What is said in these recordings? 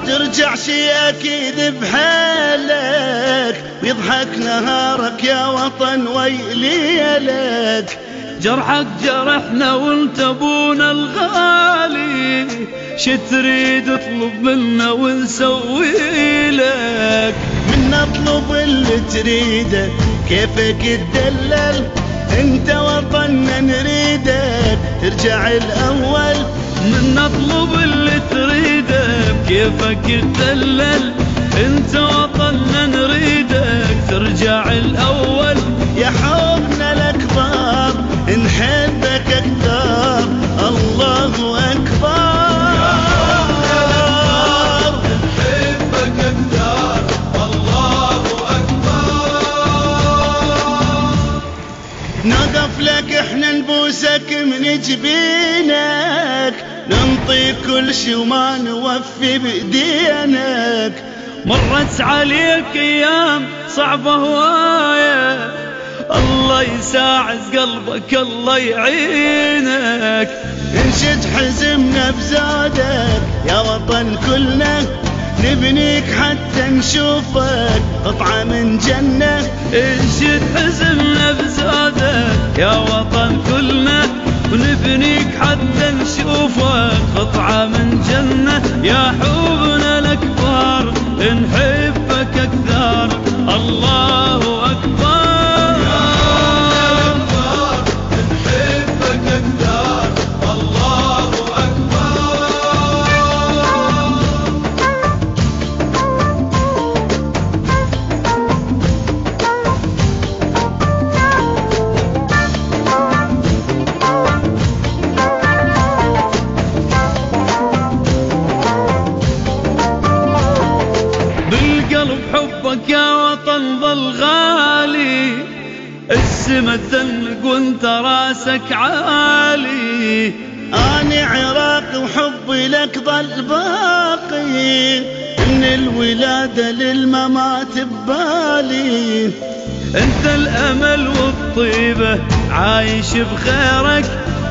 ترجع شي أكيد بحالك، ويضحك نهارك يا وطن ويلي لك. جرحك جرحنا وانت ابونا الغالي، شي تريد اطلب منا ونسوي لك. من اطلب اللي تريده كيفك تدلل، انت وطننا نريدك ترجع الاول. من اطلب اللي تريده كيفك تدلل، انت وطننا نريدك ترجع الاول. يا حبنا الاكبر نحبك اكثر، الله اكبر. يا حبنا الاكبر نحبك اكثر، الله اكبر. نقف لك احنا نبوسك من جبينك، ننطي كل شي وما نوفي بدينك. مرت عليك ايام صعبة هواية، الله يساعد قلبك الله يعينك. انشد حزمنا بزادك يا وطن كلنا، نبنيك حتى نشوفك قطعة من جنة. انشد حزمنا بزادك يا وطن كلنا، ونبنيك حتى نشوفك قطعة من جنة. يا حبنا الأكبر نحبك أكثر، الله أكبر. يا حبنا الأكبر نحبك أكثر، الله أكبر. بالقلب حبك يا وطن ظل غالي، السما تدنق وانت راسك عالي. أنا عراقي وحبي لك ظل باقي، من الولادة للممات ببالي. انت الامل والطيبة عايش بخيرك،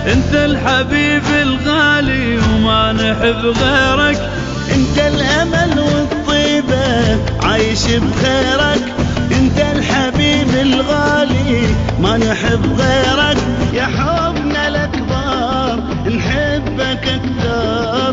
انت الحبيب الغالي وما نحب غيرك. انت الامل والطيبة عايش بخيرك، انت الحبيب الغالي ما نحب غيرك. يا حبنا الاكبر نحبك اكثر.